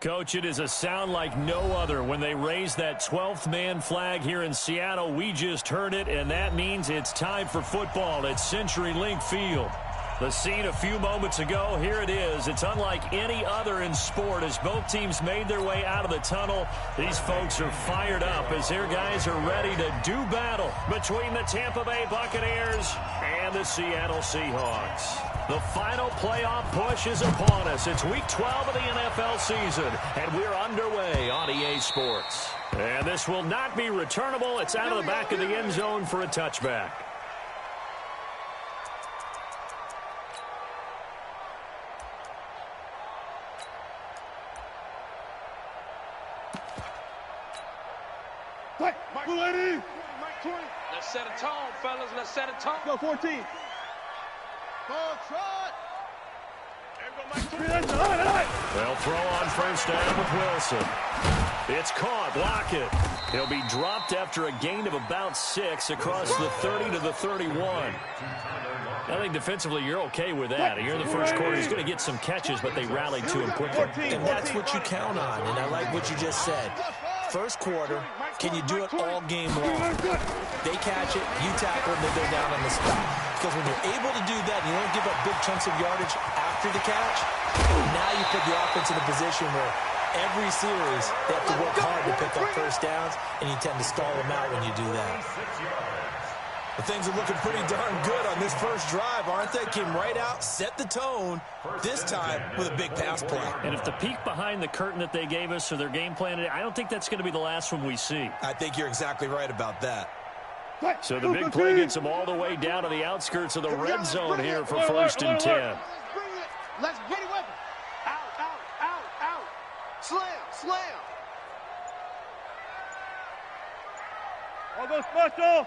Coach, it is a sound like no other when they raise that 12th man flag here in Seattle. We just heard it, and that means it's time for football at CenturyLink Field. The scene a few moments ago, here it is. It's unlike any other in sport as both teams made their way out of the tunnel. These folks are fired up as their guys are ready to do battle between the Tampa Bay Buccaneers and the Seattle Seahawks. The final playoff push is upon us. It's week 12 of the NFL season, and we're underway on EA Sports. And this will not be returnable. It's out of the back of the end zone for a touchback. Let's set a tone, fellas. Let's set a tone. Go 14. Ball trot. They'll throw on first down with Wilson. It's caught. Lockett. He'll be dropped after a gain of about 6 across the 30 to the 31. I think defensively you're okay with that. Here in the first quarter, he's going to get some catches, but they rallied to him quickly. And that's what you count on, and I like what you just said. First quarter, can you do it all game long? They catch it, you tackle them, they go down on the spot. Because when you're able to do that and you don't give up big chunks of yardage after the catch, now you put the offense in a position where every series they have to work hard to pick up first downs, and you tend to stall them out when you do that. Well, things are looking pretty darn good on this first drive, aren't they? Came right out, set the tone, this time with a big pass play. And if the peek behind the curtain that they gave us or their game plan, I don't think that's going to be the last one we see. I think you're exactly right about that. So the big play gets them all the way down to the outskirts of the red zone here for first and 10. Let's get it weapon. Out. Slam. All go special.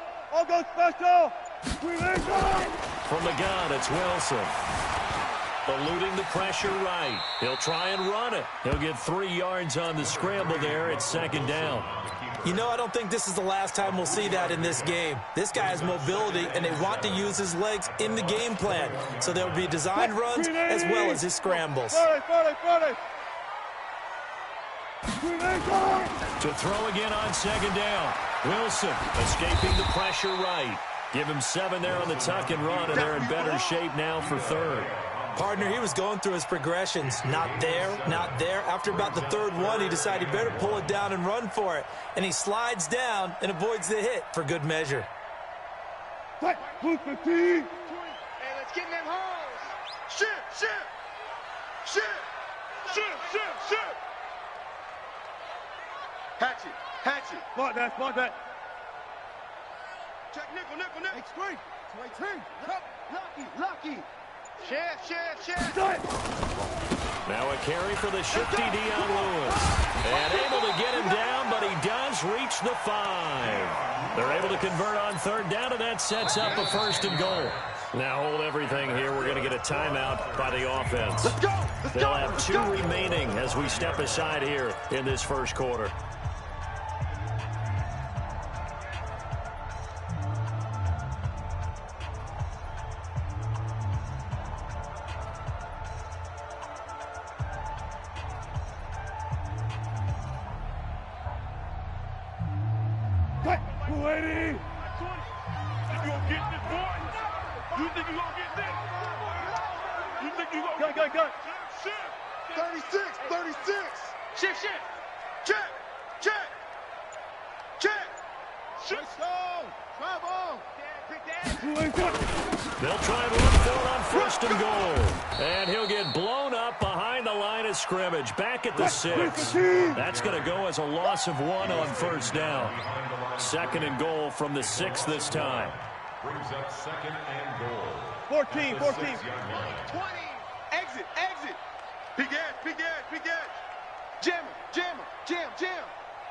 From the gun, it's Wilson. Eluding the pressure right. He'll try and run it. He'll get 3 yards on the scramble there. It's second down. You know, I don't think this is the last time we'll see that in this game. This guy has mobility, and they want to use his legs in the game plan. So there will be designed runs as well as his scrambles. To throw again on second down. Wilson escaping the pressure right. Give him 7 there on the tuck and run, and they're in better shape now for third. Partner, he was going through his progressions. Not there. After about the third one, he decided he better pull it down and run for it. And he slides down and avoids the hit for good measure. Hey, let's get in them holes. Shit. Hatchet. Spot that. Check nickel. Extreme. Lucky. Share. Now a carry for the shifty Dion Lewis. And able to get him down, but he does reach the 5. They're able to convert on third down, and that sets up a first and goal. Now hold everything here. We're going to get a timeout by the offense. Let's go. They'll have 2 remaining as we step aside here in this first quarter. Go. 36. Shift. Check. Let's go. Travel. They'll try and run for it on first and goal. And he'll get blown up behind the line of scrimmage. Back at the 6. That's going to go as a loss of 1 on first down. Second and goal from the 6 this time. Brings up second and goal. 14. 20. Exit. Big edge. Jam.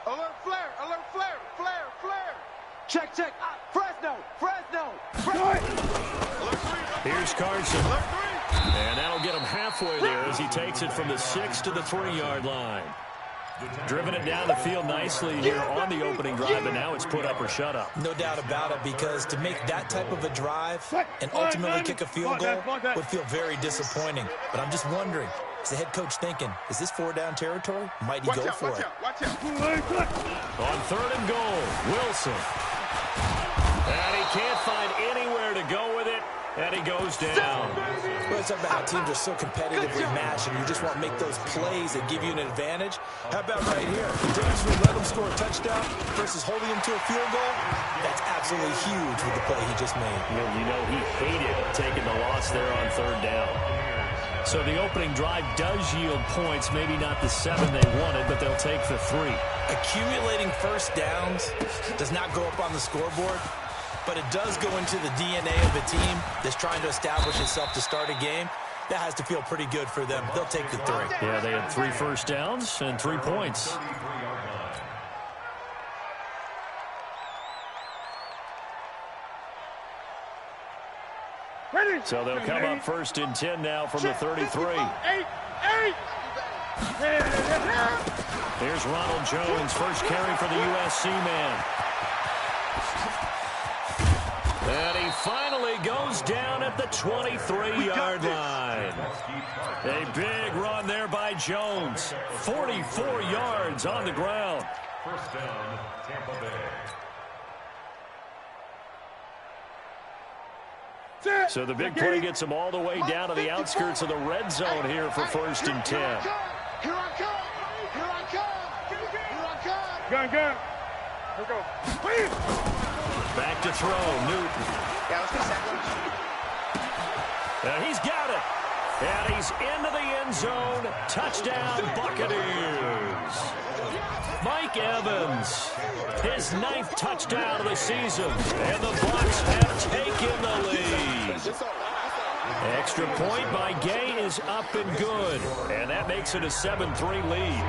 Alert flare. Check. Fresno. Here's Carson. And that'll get him halfway there as he takes it from the 6 to the 3-yard line. Driven it down the field nicely here on the opening drive, and now it's put up or shut up. No doubt about it, because to make that type of a drive and ultimately kick a field goal would feel very disappointing. But I'm just wondering, is the head coach thinking, is this 4-down territory? Might he go for it? Watch out. On 3rd and goal, Wilson. And he can't find anywhere to go with it, and he goes down. Well, it's about how teams are so competitively matched, and you just want to make those plays that give you an advantage. How about right here? The difference between letting them score a touchdown versus holding them to a field goal, that's absolutely huge with the play he just made. Well, you know, he hated taking the loss there on 3rd down. So the opening drive does yield points, maybe not the 7 they wanted, but they'll take the 3. Accumulating first downs does not go up on the scoreboard, but it does go into the DNA of a team that's trying to establish itself to start a game. That has to feel pretty good for them. They'll take the 3. Yeah, they had 3 first downs and 3 points. So they'll come up 1st and 10 now from the 33. Here's Ronald Jones, first carry for the USC man. And he finally goes down at the 23-yard line. A big run there by Jones. 44 yards on the ground. First down, Tampa Bay. So the big play gets him all the way down to the outskirts of the red zone here for 1st and 10. Here I come. Gun. Here we go. Back to throw, Newton. Yeah, let's get that. And he's got it. And he's into the end zone. Touchdown, Buccaneers. Mike Evans, his 9th touchdown of the season. And the Bucs have taken the lead. Extra point by Gay is up and good. And that makes it a 7-3 lead.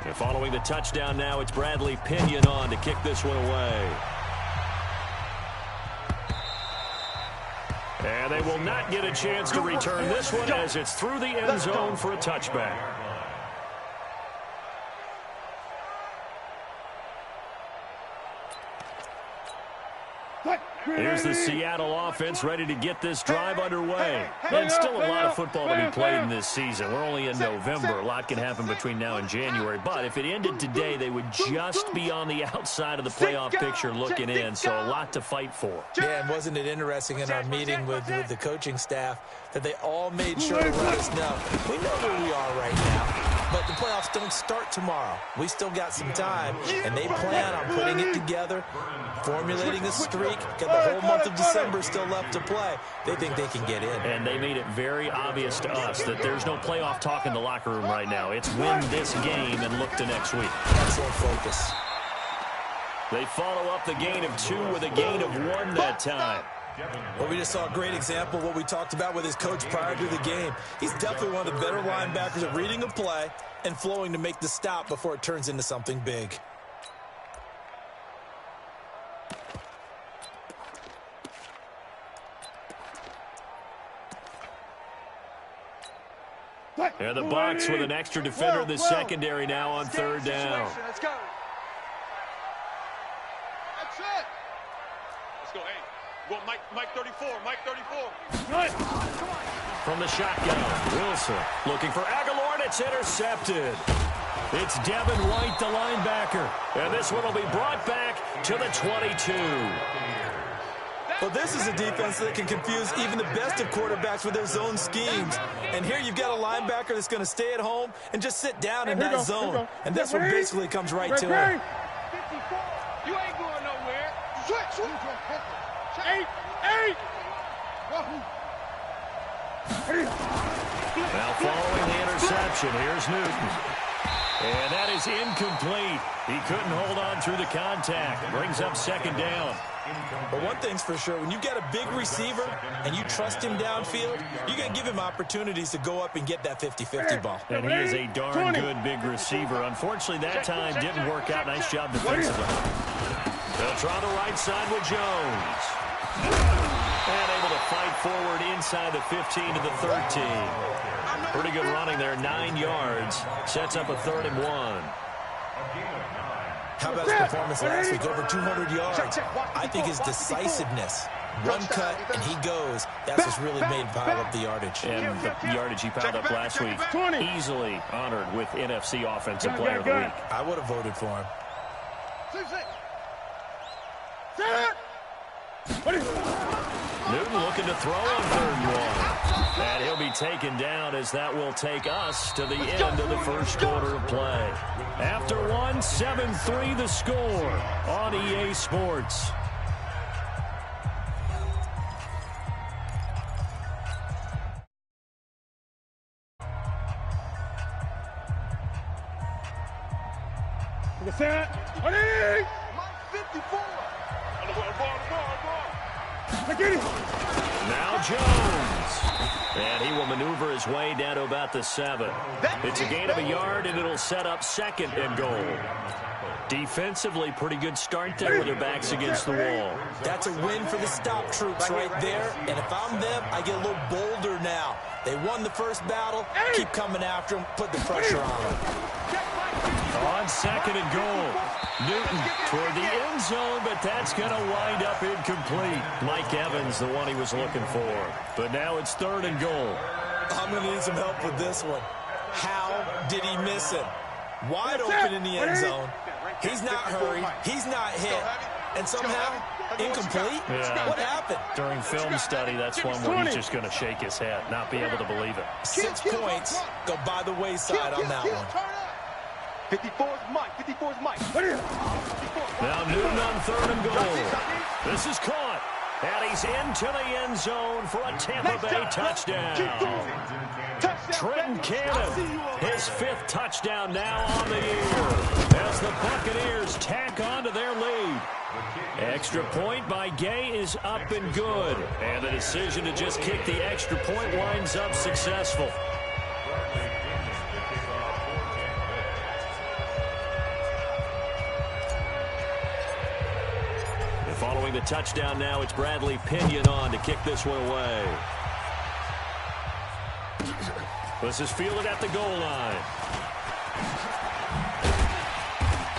And following the touchdown now, it's Bradley Pinion on to kick this one away. And they will not get a chance to return this one as it's through the end zone for a touchback. Here's the Seattle offense ready to get this drive underway. And still a lot of football to be played in this season. We're only in November. A lot can happen between now and January. But if it ended today, they would just be on the outside of the playoff picture looking in. So a lot to fight for. Yeah, and wasn't it interesting in our meeting with the coaching staff that they all made sure to let us know, we know where we are right now, but the playoffs don't start tomorrow. We still got some time, and they plan on putting it together, formulating a streak, got the whole month of December still left to play. They think they can get in. And they made it very obvious to us that there's no playoff talk in the locker room right now. It's win this game and look to next week. Excellent focus. They follow up the gain of 2 with a gain of 1 that time. Well, we just saw a great example of what we talked about with his coach prior to the game. He's definitely one of the better linebackers at reading a play and flowing to make the stop before it turns into something big. And the Bucs with an extra defender in the secondary now on 3rd down. Let's go. That's it. Let's go. Hey, go Mike 34. Mike 34. From the shotgun, Wilson looking for Aguilar, and it's intercepted. It's Devin White, the linebacker. And this one will be brought back to the 22. Well, this is a defense that can confuse even the best of quarterbacks with their zone schemes. And here you've got a linebacker that's going to stay at home and just sit down in that zone. And this one basically comes right to him. You ain't going nowhere. Switch. 8. Now following the interception, here's Newton. And that is incomplete. He couldn't hold on through the contact. Brings up 2nd down. But one thing's for sure, when you've got a big receiver and you trust him downfield, you're going to give him opportunities to go up and get that 50-50 ball. And he is a darn good big receiver. Unfortunately, that time didn't work out. Nice job defensively. They'll try the right side with Jones. And able to fight forward inside the 15 to the 13. Pretty good running there, 9 yards. Sets up a 3rd and 1. How about his performance last week? Over 200 yards. I think his decisiveness, one cut and he goes, that's what's really made him pile up the yardage. And the yardage he piled up last week, easily honored with NFC Offensive Player of the Week. I would have voted for him. Newton looking to throw on 3rd and 1. And he'll be taken down as that will take us to the end of the first quarter of play. After one, 7-3 the score on EA Sports. Now Jones. And he will maneuver his way down to about the 7. It's a gain of a yard, and it'll set up 2nd and goal. Defensively, pretty good start there with their backs against the wall. That's a win for the stop troops right there. And if I'm them, I get a little bolder now. They won the first battle. Keep coming after them. Put the pressure on them. On 2nd and goal. Newton toward the end zone, but that's going to wind up incomplete. Mike Evans, the one he was looking for. But now it's 3rd and goal. I'm going to need some help with this one. How did he miss him? Wide open in the end zone. He's not hurried. He's not hit. And somehow, incomplete? Yeah. What happened? During film study, that's one where he's just going to shake his head, not be able to believe it. 6 points go by the wayside on that one. 54's Mike. 54's Mike. Now Newton on 3rd and goal. This is caught. And he's into the end zone for a Tampa Bay touchdown. Trenton Cannon, his 5th touchdown now on the year as the Buccaneers tack on to their lead. Extra point by Gay is up and good. And the decision to just kick the extra point winds up successful. Following the touchdown now, it's Bradley Pinion on to kick this one away. This is fielded at the goal line.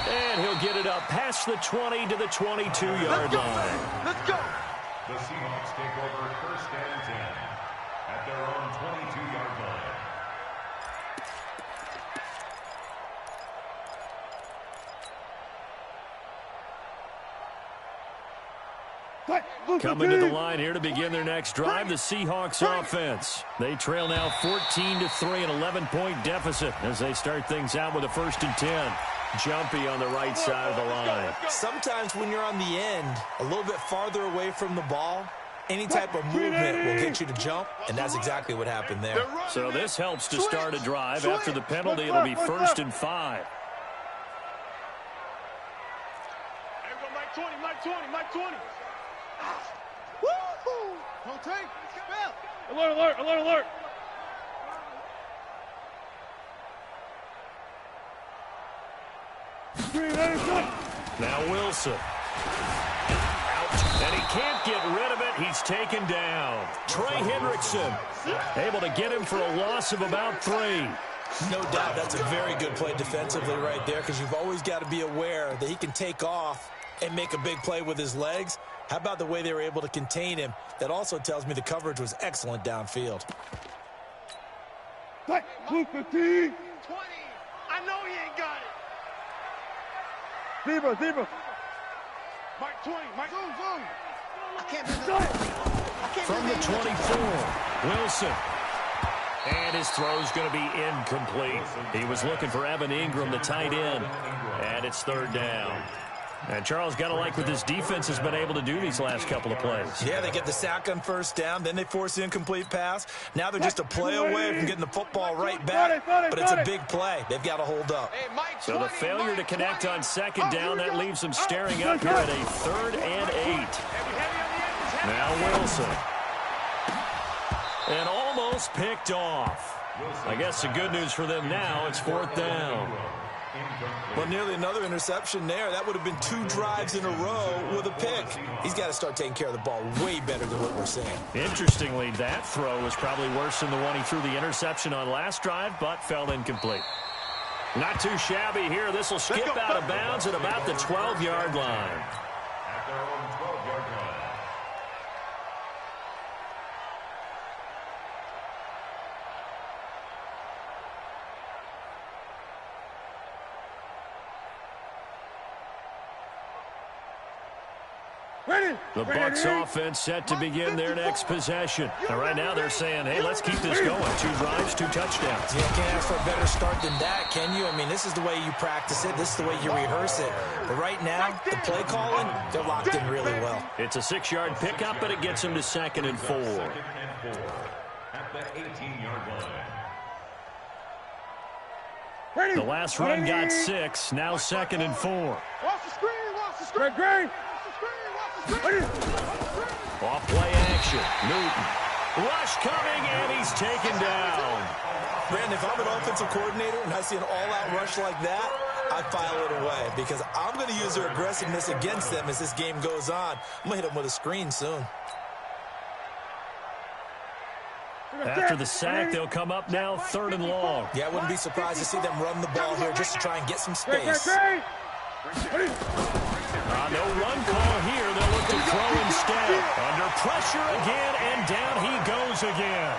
And he'll get it up past the 20 to the 22-yard line. Let's go. The Seahawks take over 1st and 10 at their own 22-yard line. Coming to the line here to begin their next drive, the Seahawks offense. They trail now 14-3, an 11-point deficit as they start things out with a 1st and 10. Jumpy on the right side of the line. Sometimes when you're on the end, a little bit farther away from the ball, any type of movement will get you to jump, and that's exactly what happened there. So this helps to start a drive. After the penalty, it'll be 1st and 5. Hey, we go Mike 20, Mike 20, Mike 20. Woo-hoo. Don't take. Spell. Alert, alert, alert, alert. Now Wilson. Out. And he can't get rid of it. He's taken down. Trey Hendrickson able to get him for a loss of about 3. No doubt that's a very good play defensively right there because you've always got to be aware that he can take off and make a big play with his legs. How about the way they were able to contain him? That also tells me the coverage was excellent downfield. 20. I know he ain't got it. Zebra. Mike 20. Mike, zoom. I can't do that. From the 24, Wilson. And his throw's going to be incomplete. He was looking for Evan Ingram, the tight end. And it's 3rd down. And Charles, got to like what this defense has been able to do these last couple of plays. Yeah, they get the sack on first down, then they force the incomplete pass. Now they're just a play away from getting the football right back, but it's a big play. They've got to hold up. So the failure to connect on second down, that leaves them staring up here at a 3rd and 8. Now Wilson. And almost picked off. I guess the good news for them now, it's 4th down. Well, nearly another interception there. That would have been 2 drives in a row with a pick. He's got to start taking care of the ball way better than what we're seeing. Interestingly, that throw was probably worse than the one he threw the interception on last drive, but fell incomplete. Not too shabby here. This will skip out of bounds at about the 12-yard line. At their own 12-yard line. The Bucs offense set to begin their next possession. And right now they're saying, hey, let's keep this going. 2 drives, 2 touchdowns. You can't ask for a better start than that, can you? I mean, this is the way you practice it. This is the way you rehearse it. But right now, the play calling, they're locked in really well. It's a 6-yard pickup, but it gets them to 2nd and 4. At the 18-yard line. The last run got 6, now 2nd and 4. Watch the screen, watch the screen. Green. Off play action. Newton. Rush coming, and he's taken down. Brandon, if I'm an offensive coordinator and I see an all-out rush like that, I file it away because I'm going to use their aggressiveness against them as this game goes on. I'm going to hit them with a screen soon. After the sack, they'll come up now 3rd and long. Yeah, I wouldn't be surprised to see them run the ball here just to try and get some space. No run call here. They'll look to throw instead. Under pressure again, and down he goes again.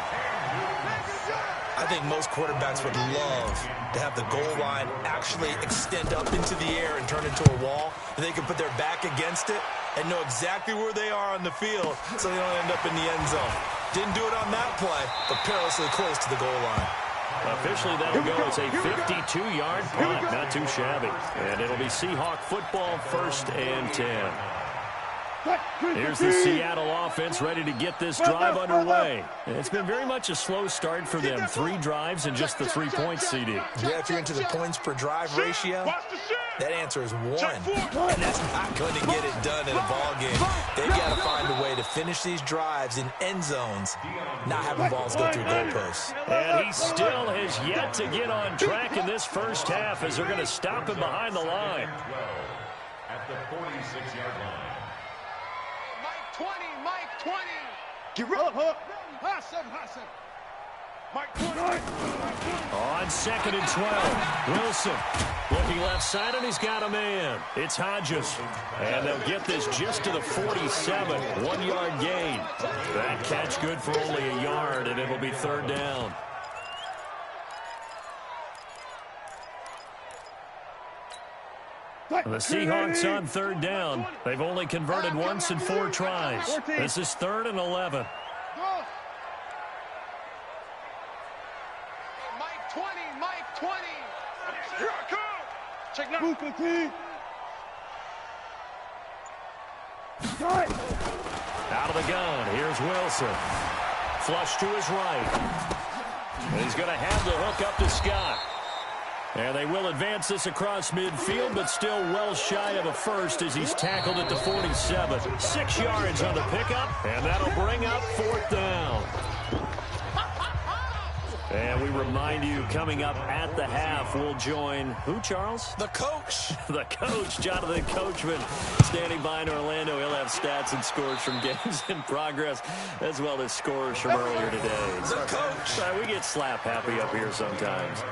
I think most quarterbacks would love to have the goal line actually extend up into the air and turn into a wall. They can put their back against it and know exactly where they are on the field so they don't end up in the end zone. Didn't do it on that play, but perilously close to the goal line. Officially, that'll go as a 52-yard punt. Not too shabby. And it'll be Seahawk football, 1st and 10. Here's the Seattle offense ready to get this drive underway. And it's been very much a slow start for them. 3 drives and just the 3 points, CD. Yeah, if you're into the points per drive ratio, that answer is 1. And that's not going to get it done in a ball game. They've got to find a way to finish these drives in end zones, not having balls go through goalposts. And he still has yet to get on track in this first half as they're going to stop him behind the line. At the 46-yard line. Mike 20. Get rid of her. High 7. Mike 20. On 2nd and 12. Wilson looking left side, and he's got a man. It's Hodges. And they'll get this just to the 47. 1-yard gain. That catch good for only a yard, and it'll be 3rd down. The Seahawks on 3rd down. They've only converted once in 4 tries. This is 3rd and 11. Mike 20. Here I come. Check now. Out of the gun. Here's Wilson. Flush to his right. And he's going to have the hook up to Scott. And they will advance this across midfield, but still well shy of a first as he's tackled at the 47. 6 yards on the pickup, and that'll bring up 4th down. And we remind you, coming up at the half, we'll join who, Charles? The coach. The coach, Jonathan Coachman, standing by in Orlando. He'll have stats and scores from games in progress, as well as scores from earlier today. The coach. We get slap happy up here sometimes.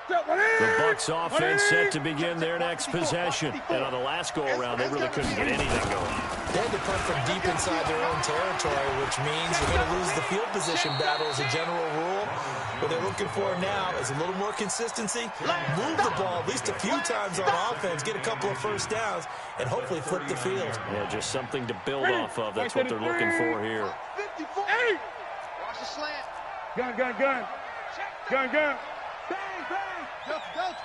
The Bucs offense set to begin their next possession. And on the last go-around, they really couldn't get anything going. They had to punt from deep inside their own territory, which means you're going to lose the field position battle as a general rule. What they're looking for now is a little more consistency, move the ball at least a few times on offense, get a couple of first downs, and hopefully flip the field. Yeah, just something to build off of. That's what they're looking for here. 54. Watch the slant. Gun. Gun, gun. Bang, bang. Delta, Delta.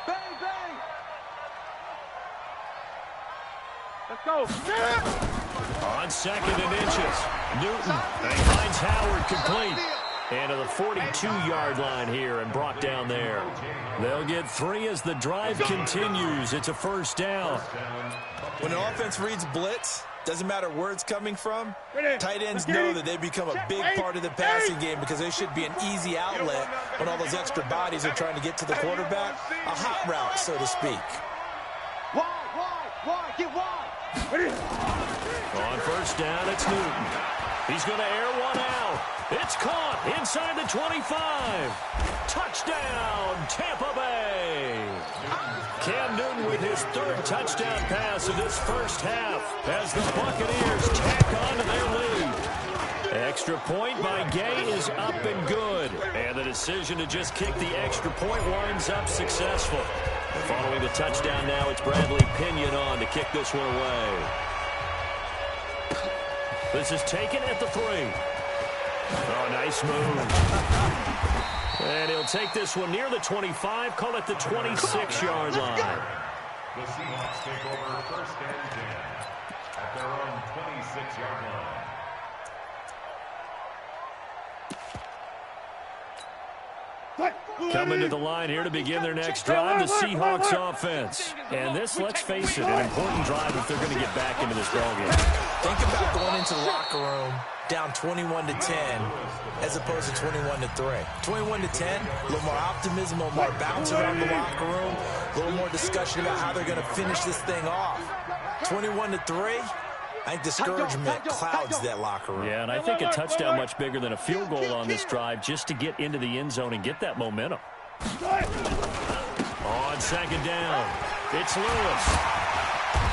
Bang, bang. Let's go. On 2nd and inches. Newton. And he finds Howard complete. And to the 42-yard line here and brought down there. They'll get 3 as the drive continues. It's a first down. When an offense reads blitz, doesn't matter where it's coming from, tight ends know that they become a big part of the passing game because they should be an easy outlet when all those extra bodies are trying to get to the quarterback. A hot route, so to speak. Wide, get wide. On first down, it's Newton. He's going to air one out. It's caught inside the 25. Touchdown, Tampa Bay. Cam Newton with his 3rd touchdown pass of this first half as the Buccaneers tack on to their lead. Extra point by Gay is up and good. And the decision to just kick the extra point winds up successful. Following the touchdown now, it's Bradley Pinion on to kick this one away. This is taken at the 3. Oh, nice move. And he'll take this one near the 25, call it the 26-yard line. The Seahawks take over 1st and 10 at their own 26-yard line. Coming to the line here to begin their next drive, the Seahawks offense. And this, let's face it, an important drive if they're going to get back into this ballgame. Think about going into the locker room down 21-10 as opposed to 21-3. 21-10, a little more optimism, a little more bounce around the locker room, a little more discussion about how they're going to finish this thing off. 21-3, I think discouragement clouds that locker room. Yeah, and I think a touchdown much bigger than a field goal on this drive just to get into the end zone and get that momentum. On 2nd down, it's Lewis.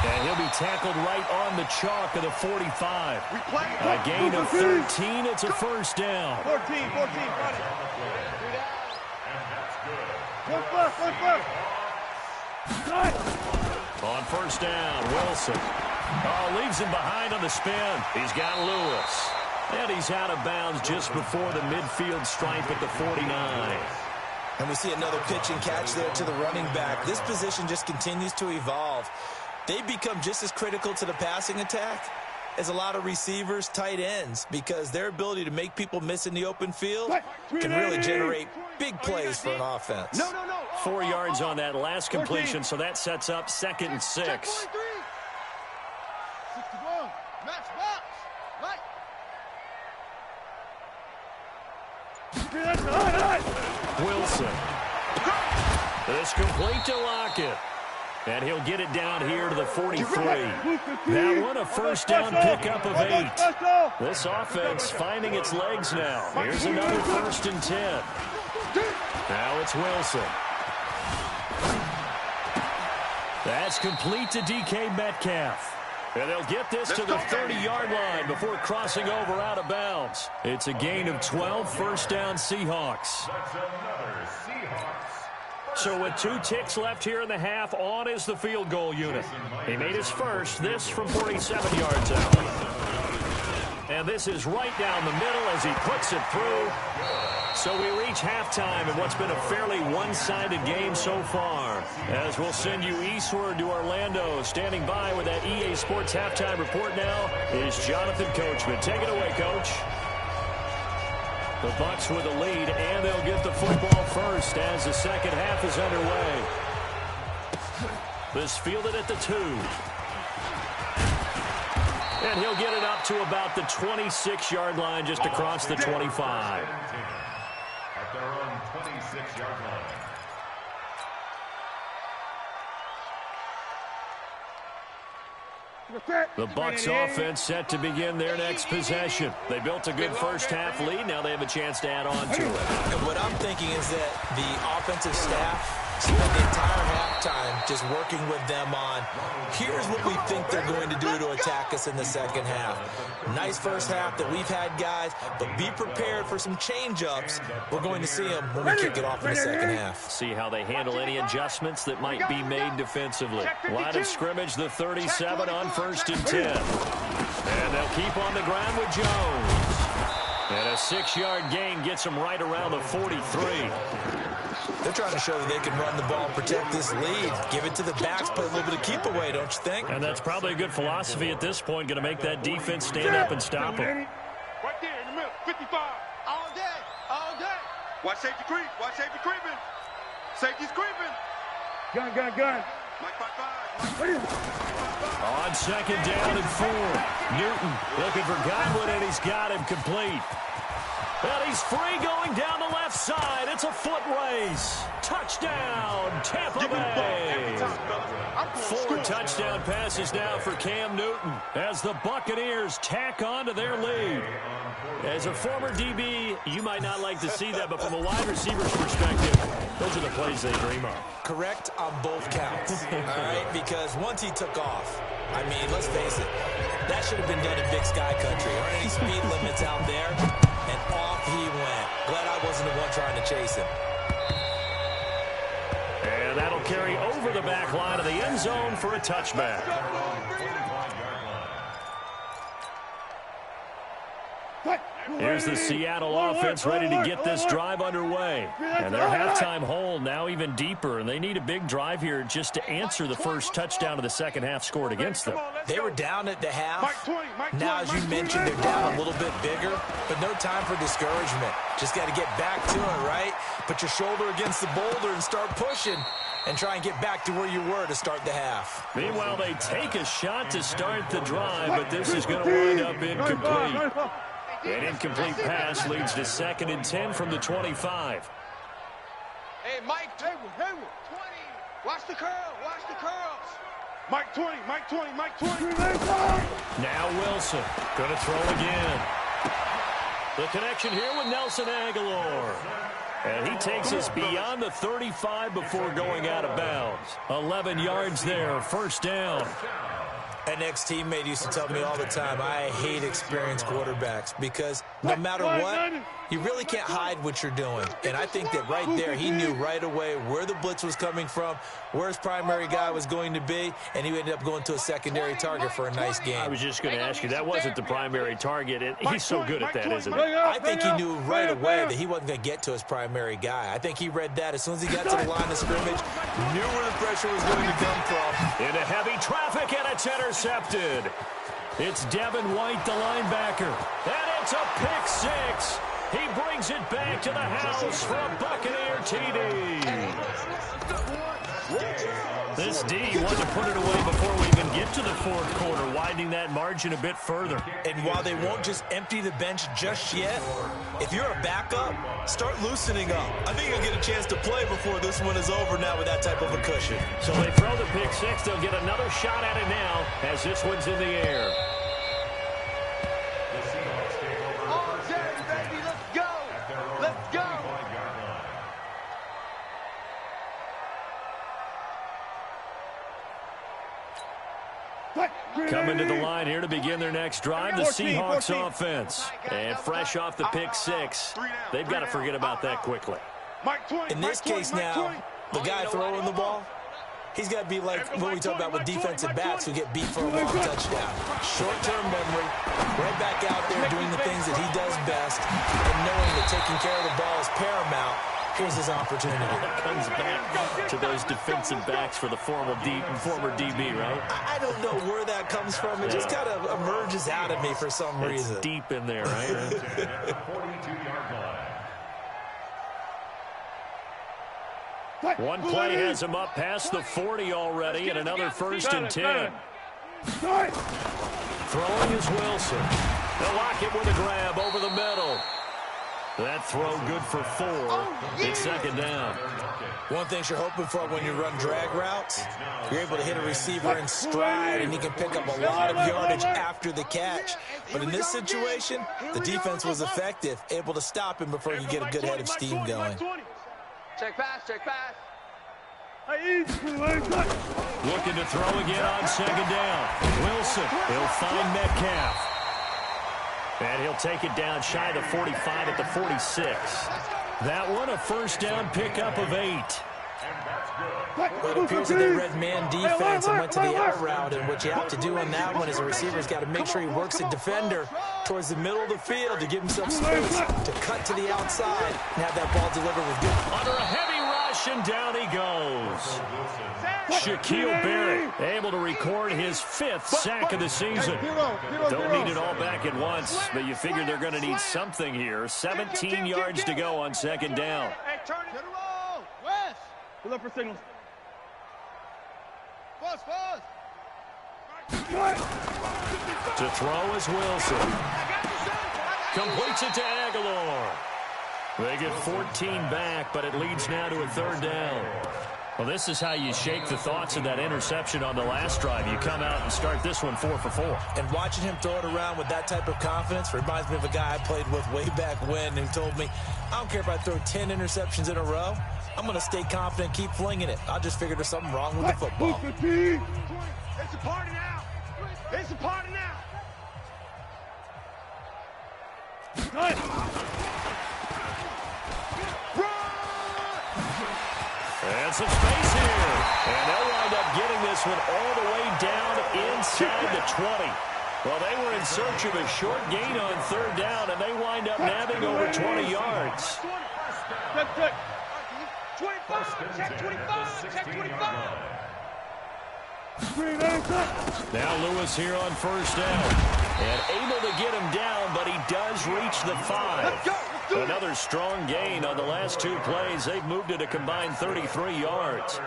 And he'll be tackled right on the chalk of the 45. A gain of 13, it's a first down. 14, got it. On first down, Wilson. Oh, leaves him behind on the spin. He's got Lewis. And he's out of bounds just before the midfield stripe at the 49. And we see another pitch and catch there to the running back. This position just continues to evolve. They become just as critical to the passing attack as a lot of receivers, tight ends, because their ability to make people miss in the open field can really generate big plays for an offense. 4 yards on that last completion, so that sets up 2nd and 6. 61. Max box. Right. Wilson. This complete to Lockett. And he'll get it down here to the 43. That one a first down pickup of 8. This offense finding its legs now. Here's another 1st and 10. Now it's Wilson. That's complete to DK Metcalf. And they'll get this to the 30-yard line before crossing over out of bounds. It's a gain of 12, first down Seahawks. That's another Seahawks. So with 2 ticks left here in the half, on is the field goal unit. He made his first, this from 47 yards out. And this is right down the middle as he puts it through. So we reach halftime in what's been a fairly one-sided game so far. As we'll send you eastward to Orlando. Standing by with that EA Sports halftime report now is Jonathan Coachman. Take it away, Coach. The Bucs with the lead, and they'll get the football first as the second half is underway. This fielded at the 2. And he'll get it up to about the 26-yard line just across the 25. At their own 26-yard line. The Bucs offense set to begin their next possession. They built a good first half lead. Now they have a chance to add on to it. And what I'm thinking is that the offensive staff spent the entire halftime just working with them on, here's what we think they're going to do to attack us in the second half. Nice first half that we've had, guys, but be prepared for some change-ups. We're going to see them when we kick it off in the second half. See how they handle any adjustments that might be made defensively. Line of scrimmage, the 37 on 1st and 10. And they'll keep on the ground with Jones. And a 6-yard gain gets them right around the 43. They're trying to show that they can run the ball and protect this lead. Give it to the backs, play a little bit of keep away, don't you think? And that's probably a good philosophy at this point, going to make that defense stand up and stop them. Right there in the middle, 55. All day, all day. Watch safety creep, watch safety creeping. Safety's creeping. Gun. Mike 5-5. On second down and 4. Newton looking for Godwin, and he's got him complete. And he's free going down the left side. It's a foot race. Touchdown, Tampa Bay. 4 touchdown passes now for Cam Newton as the Buccaneers tack on to their lead. As a former DB, you might not like to see that, but from a wide receiver's perspective, those are the plays they dream of. Correct on both counts, all right? Because once he took off, I mean, let's face it, that should have been done in Big Sky Country. There aren't any speed limits out there, and off he went. Glad I wasn't the one trying to chase him. And that'll carry over the back line of the end zone for a touchback. Here's the Seattle offense ready to get this drive underway. And their halftime hole now even deeper, and they need a big drive here just to answer the first touchdown of the second half scored against them. They were down at the half. Now, as you mentioned, they're down a little bit bigger, but no time for discouragement. Just got to get back to it, right? Put your shoulder against the boulder and start pushing and try and get back to where you were to start the half. Meanwhile, they take a shot to start the drive, but this is going to wind up incomplete. An incomplete pass leads to 2nd and 10 from the 25. Hey, Mike, Hayward, 20. Watch the curl, watch the curls. Mike 20. Now Wilson going to throw again. The connection here with Nelson Aguilar. And he takes us beyond the 35 before going out of bounds. 11 yards there, first down. An ex-teammate used to tell me all the time, I hate experienced quarterbacks because no matter what, you really can't hide what you're doing. And I think that right there, he knew right away where the blitz was coming from, where his primary guy was going to be, and he ended up going to a secondary target for a nice game. I was just going to ask you, that wasn't the primary target. He's so good at that, isn't he? I think he knew right away that he wasn't going to get to his primary guy. I think he read that as soon as he got to the line of scrimmage, knew where the pressure was going to come from. Into heavy traffic, and it's intercepted. It's Devin White, the linebacker. And it's a pick six. He brings it back to the house for a Buccaneer TD. This D wanted to put it away before we even get to the fourth quarter, widening that margin a bit further. And while they won't just empty the bench just yet, if you're a backup, start loosening up. I think you'll get a chance to play before this one is over now with that type of a cushion. So they throw the pick six. They'll get another shot at it now as this one's in the air. All day, baby, let's go. Let's go. Coming to the line here to begin their next drive, the Seahawks offense. And fresh off the pick six, they've got to forget about that quickly. In this case now, the guy throwing the ball, he's got to be like what we talk about with defensive backs who get beat for a long touchdown. Short-term memory, right back out there doing the things that he does best, and knowing that taking care of the ball is paramount. Here's his opportunity. Comes back to those defensive backs for the former DB, right? I don't know where that comes from. It just kind of emerges out of me for some reason. It's deep in there, right? 42-yard line. One play has him up past the 40 already, and another 1st and 10. Throwing is Wilson. They'll lock it with a grab over the middle. That throw good for 4. It's 2nd down. One thing you're hoping for when you run drag routes, you're able to hit a receiver in stride, and he can pick up a lot of yardage after the catch. But in this situation, the defense was effective, able to stop him before you get a good head of steam going. Check pass, check pass. Looking to throw again on 2nd down. Wilson, he'll find Metcalf. And he'll take it down shy of the 45 at the 46. That one a 1st down pickup of 8. Well, it appears that they read man defense and went to the out route, and what you have to do on that one is a receiver's got to make sure he works a defender towards the middle of the field to give himself space to cut to the outside and have that ball delivered with good. Under a heavy rush, and down he goes. Shaquille Barrett able to record his 5th sack of the season. Don't need it all back at once, but you figure they're going to need something here. 17 yards to go on 2nd down. Pull up for signals. To throw is Wilson. Completes it to Aguilar. They get 14 back, but it leads now to a 3rd down. Well, this is how you shake the thoughts of that interception on the last drive. You come out and start this one 4 for 4. And watching him throw it around with that type of confidence reminds me of a guy I played with way back when who told me, I don't care if I throw 10 interceptions in a row. I'm going to stay confident, keep flinging it. I just figured there's something wrong with the football. It's a party now. It's a party now. And some space here. And they'll wind up getting this one all the way down inside the 20. Well, they were in search of a short gain on 3rd down, and they wind up nabbing over 20 yards. Check 25. Check 25. Check 25. Now Lewis here on 1st down. And able to get him down, but he does reach the 5. Another strong gain on the last 2 plays. They've moved it a combined 33 yards.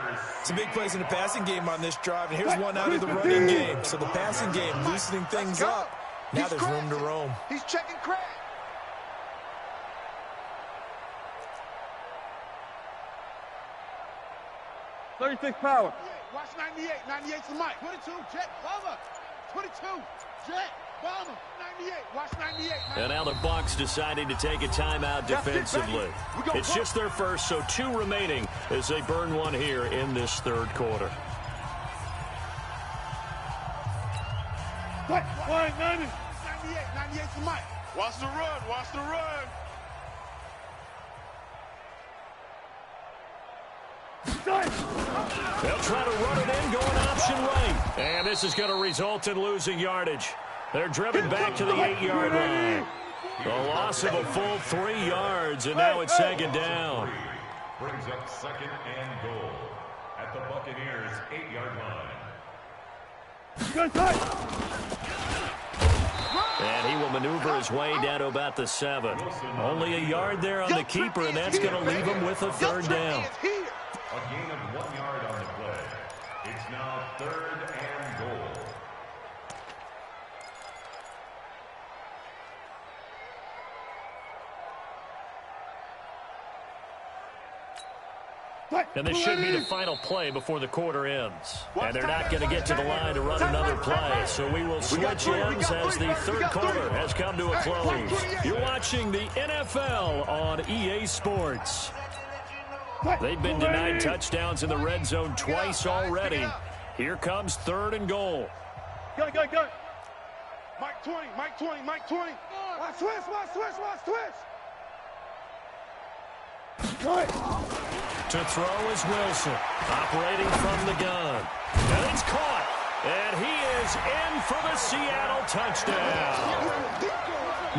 Some big plays in the passing game on this drive, and here's one out of the running game. So the passing game loosening things up. Now there's room to roam. He's checking crack. .36 power. Watch 98. 98's the mic. 22, jet, bomber. 22, jet, bomber. 98. Watch 98. And now the Bucs deciding to take a timeout defensively. It's just their first, so 2 remaining as they burn one here in this 3rd quarter. What? 98. 98's the mic. Watch the run. Watch the run. They'll try to run it in, going option right. And this is going to result in losing yardage. They're driven back to the 8-yard line. The loss of a full 3 yards, and now it's 2nd down. Brings up 2nd and goal at the Buccaneers' 8-yard line. And he will maneuver his way down to about the 7. Only a yard there on the keeper, and that's going to leave him with a 3rd down. A gain of 1 yard on the play. It's now 3rd and goal. And this should be the final play before the quarter ends. And they're not going to get to the line to run another play. So we will switch ends as the 3rd quarter has come to a close. You're watching the NFL on EA Sports. They've been denied touchdowns in the red zone twice already. Here comes 3rd and goal. Go. Mike 20, Mike 20, Mike 20. Watch twist. To throw is Wilson, operating from the gun. And it's caught. And he is in for the Seattle touchdown.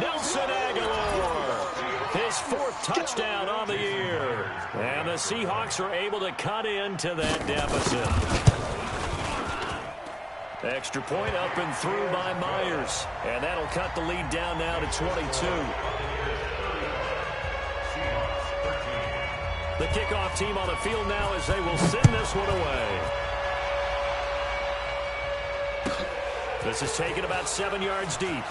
Nelson Aguilar, his 4th touchdown on the year. And the Seahawks are able to cut into that deficit. Extra point up and through by Myers. And that'll cut the lead down now to 22. The kickoff team on the field now as they will send this one away. This is taken about 7 yards deep.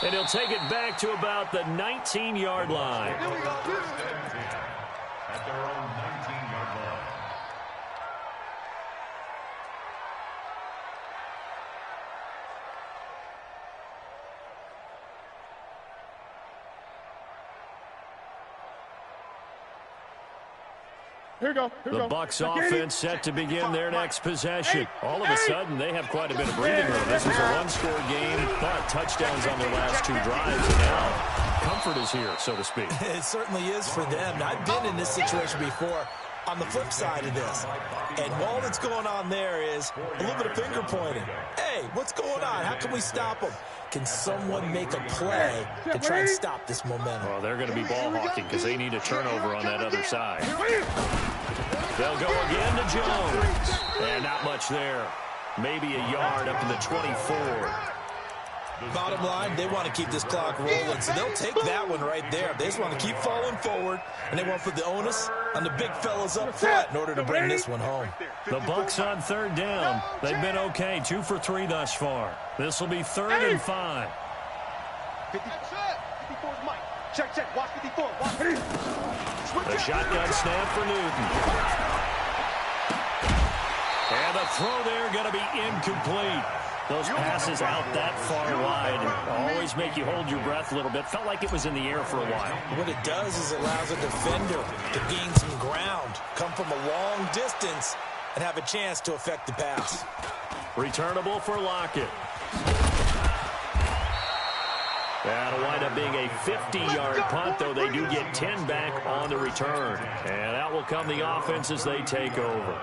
And he'll take it back to about the 19-yard line. At their own 19-yard line. The Bucs offense set to begin their next possession. All of a sudden, they have quite a bit of breathing room. This is a one-score game, but touchdowns on their last 2 drives. And now, comfort is here, so to speak. It certainly is for them. I've been in this situation before. on the flip side of this. And all that's going on there is a little bit of finger pointing. Hey, what's going on? How can we stop them? Can someone make a play to try and stop this momentum? Well, they're going to be ball hawking because they need a turnover on that other side. They'll go again to Jones. And not much there. Maybe a yard up to the 24. Bottom line, they want to keep this clock rolling, so they'll take that one right there. They just want to keep falling forward, and they want to put the onus on the big fellas up front in order to bring this one home. The Bucs on third down. They've been okay, 2 for 3 thus far. This will be 3rd and 5. 54 Mike. Check. Watch 54. Watch. The shotgun snap for Newton. And the throw there going to be incomplete. Those passes out that far wide always make you hold your breath a little bit. Felt like it was in the air for a while. What it does is it allows a defender to gain some ground, come from a long distance, and have a chance to affect the pass. Returnable for Lockett. That'll wind up being a 50-yard punt, though they do get 10 back on the return. And that will come the offense as they take over.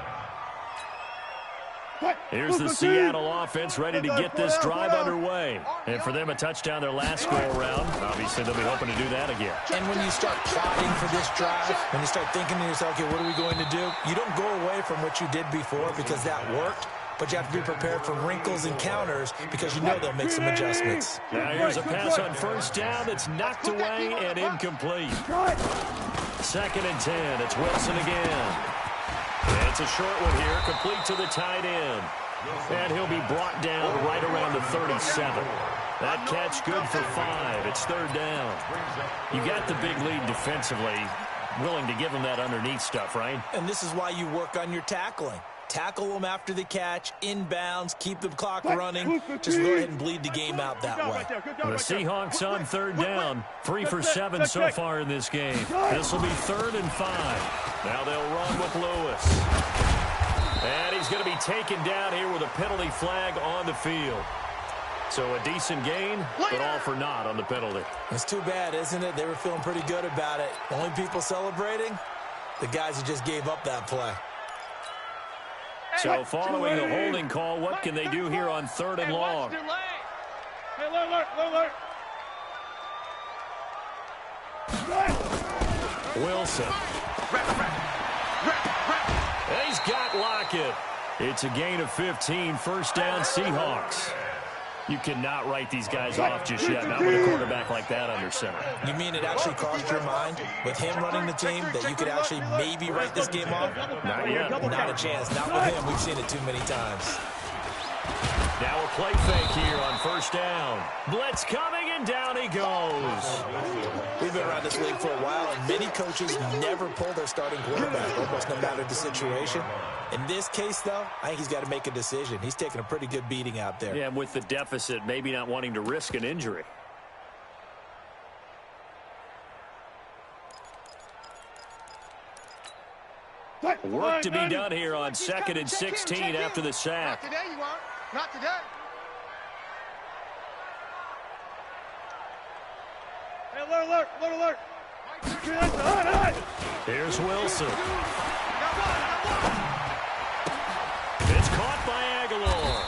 Here's the Seattle offense ready to get this drive underway. And for them, a touchdown their last go-around. Obviously, they'll be hoping to do that again. And when you start plotting for this drive, when you start thinking to yourself, okay, what are we going to do? You don't go away from what you did before because that worked. But you have to be prepared for wrinkles and counters because you know they'll make some adjustments. Now here's a pass on first down that's knocked away and incomplete. 2nd and 10. It's Wilson again. It's a short one here, complete to the tight end. And he'll be brought down right around the 37. That catch good for 5. It's 3rd down. You got the big lead defensively, willing to give him that underneath stuff, right? And this is why you work on your tackling. Tackle them after the catch, inbounds, keep the clock running. Just go ahead and bleed the game out that way. The Seahawks on 3rd down. 3 for 7 so far in this game. This will be 3rd and 5. Now they'll run with Lewis. And he's going to be taken down here with a penalty flag on the field. So a decent gain, but all for naught on the penalty. It's too bad, isn't it? They were feeling pretty good about it. The only people celebrating, the guys who just gave up that play. So following the holding call, what can they do here on 3rd and long? Wilson. He's got Lockett. It's a gain of 15. 1st down, Seahawks. You cannot write these guys off just yet, not with a quarterback like that under center. You mean it actually crossed your mind with him running the team that you could actually maybe write this game off? Not yet. Not a chance. Not with him. We've seen it too many times. Now a play fake here on 1st down. Blitz coming, and down he goes. We've been around this league for a while, and many coaches never pull their starting quarterback, almost no matter the situation. In this case, though, I think he's got to make a decision. He's taking a pretty good beating out there. Yeah, and with the deficit, maybe not wanting to risk an injury. Work to be done here on 2nd and 16 after the sack. Not today, you aren't. Not today. Hey, alert. Here's Wilson. It's caught by Aguilar.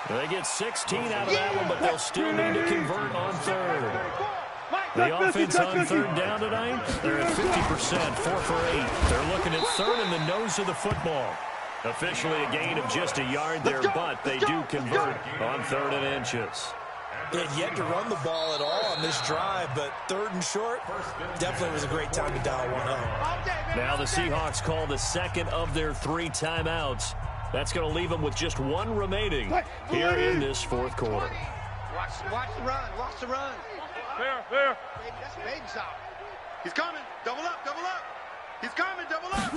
They get 16 out of that one, but they'll still need to convert on 3rd. The offense on 3rd down tonight, they're at 50%, 4 for 8. They're looking at 3rd in the nose of the football. Officially a gain of just a yard there, but they do convert on 3rd and inches. They had yet to run the ball at all on this drive, but 3rd and short definitely was a great time to dial one up. Now the Seahawks call the 2nd of their 3 timeouts. That's going to leave them with just 1 remaining here in this 4th quarter. Watch the run. Watch the run. There. That's baby style. He's coming. Double up. He's coming. Double up.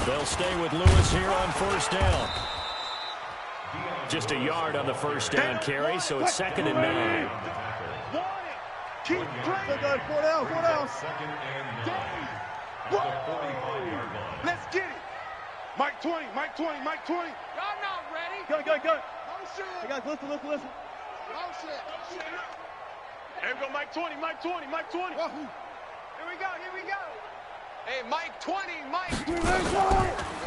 They'll stay with Lewis here on 1st down. Just a yard on the 1st down carry, so it's 2nd and 9. Keep playing. 4 down. Let's get it. Mike 20. Y'all not ready. Go. No shit. Hey guys, listen. No shit. Here we go, Mike 20. Here we go. Hey, Mike 20, Mike.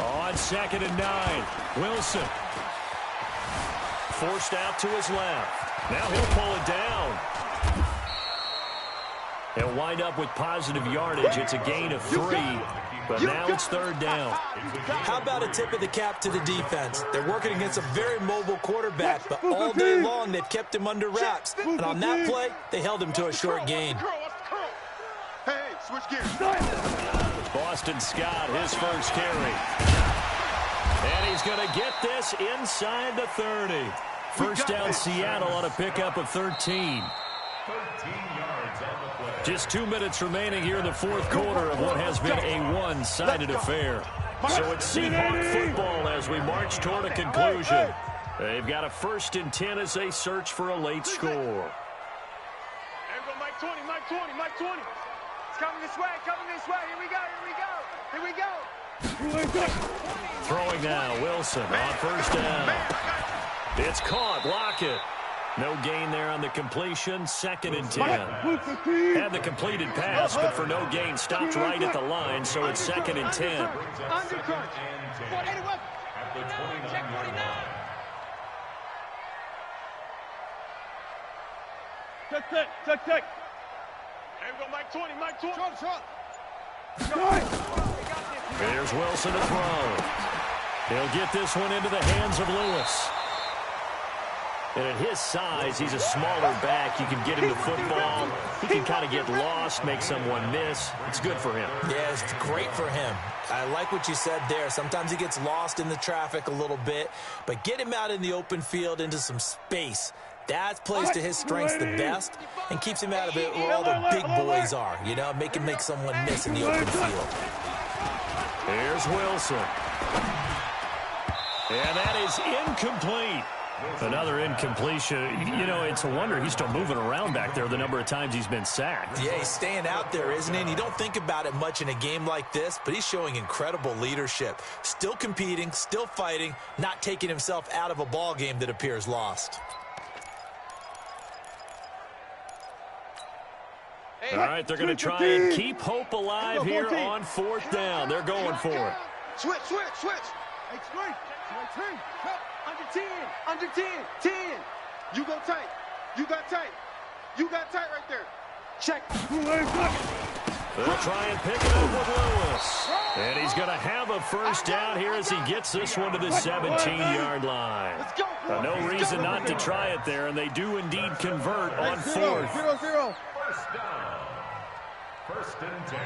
On 2nd and 9, Wilson. Forced out to his left. Now he'll pull it down. He'll wind up with positive yardage. It's a gain of 3, but now it's 3rd down. How about a tip of the cap to the defense? They're working against a very mobile quarterback, but all day long they've kept him under wraps. And on that play, they held him to a short gain. Hey, switch gears. Boston Scott, his first carry. And he's going to get this inside the 30. First down Seattle on a pickup of 13. 13 yards on the play. Just 2 minutes remaining here in the 4th quarter of what has been a one-sided affair. So it's Seahawk football as we march toward a conclusion. They've got a 1st and 10 as they search for a late score. There we go, Mike 20, Mike 20, Mike 20. It's coming this way, coming this way. Here we go, here we go, here we go. Throwing now, Wilson on 1st down. It's caught, Lockett. No gain there on the completion, 2nd and 10. Had the completed pass, but for no gain, stopped right at the line, so it's 2nd and 10. At the 29-yard line. Check. There we go, Mike 20, Mike 20. There's Wilson to throw. He'll get this one into the hands of Lewis. And at his size, he's a smaller back. You can get him the football. He can kind of get lost, make someone miss. It's good for him. Yeah, it's great for him. I like what you said there. Sometimes he gets lost in the traffic a little bit, but get him out in the open field into some space. That plays to his strengths the best and keeps him out of it where all the big boys are, you know, make someone miss in the open field. Here's Wilson. And that is incomplete. Another incompletion. You know, it's a wonder he's still moving around back there the number of times he's been sacked. Yeah, he's staying out there, isn't he? And you don't think about it much in a game like this, but he's showing incredible leadership. Still competing, still fighting, not taking himself out of a ball game that appears lost. All right, they're going to try and keep hope alive here on 4th down. They're going for it. Switch. Under 10. You go tight. You got tight right there. Check. They'll try and pick it up with Lewis. And he's going to have a first down here as he gets this one to the 17-yard line. No reason not to try it there, and they do indeed convert on 4th. 0-0. First down. 1st and 10.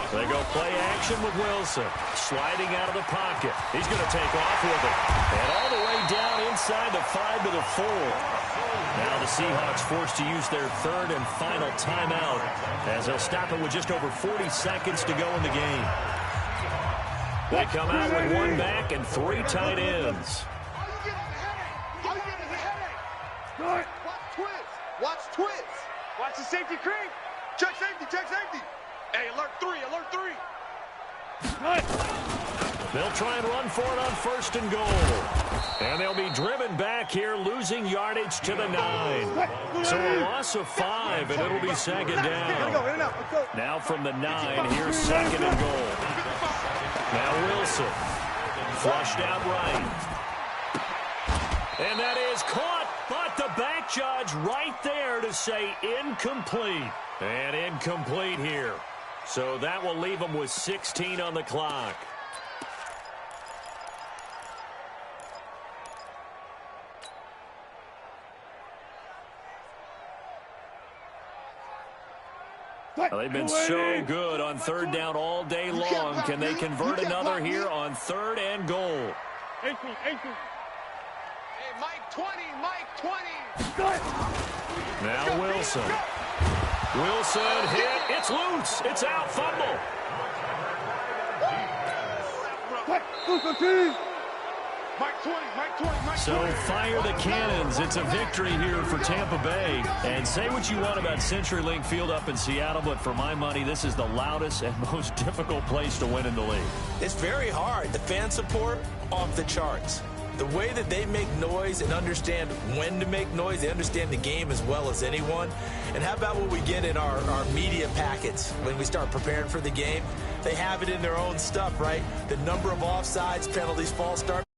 They go play action with Wilson. Sliding out of the pocket. He's going to take off with it. And all the way down inside the 5 to the 4. Now the Seahawks forced to use their 3rd and final timeout as they'll stop it with just over 40 seconds to go in the game. They come out with 1 back and 3 tight ends. Watch twist. Watch the safety creep. Check safety. Hey, alert 3. They'll try and run for it on 1st and goal. And they'll be driven back here, losing yardage to the 9. So a loss of 5, and it'll be 2nd down. Now from the 9, here's 2nd and goal. Now Wilson. Flushed out right. And that is caught, but the back judge right there to say incomplete. And incomplete here. So that will leave them with 16 on the clock. They've been so good on 3rd down all day long. Can they convert another here on 3rd and goal? 18. Hey, Mike 20. Now Wilson. Wilson hit. It's loose. It's out. Fumble. So fire the cannons. It's a victory here for Tampa Bay. And say what you want about CenturyLink Field up in Seattle, but for my money, this is the loudest and most difficult place to win in the league. It's very hard. The fan support, off the charts. The way that they make noise and understand when to make noise, they understand the game as well as anyone. And how about what we get in our media packets when we start preparing for the game? They have it in their own stuff, right? The number of offsides, penalties, false start.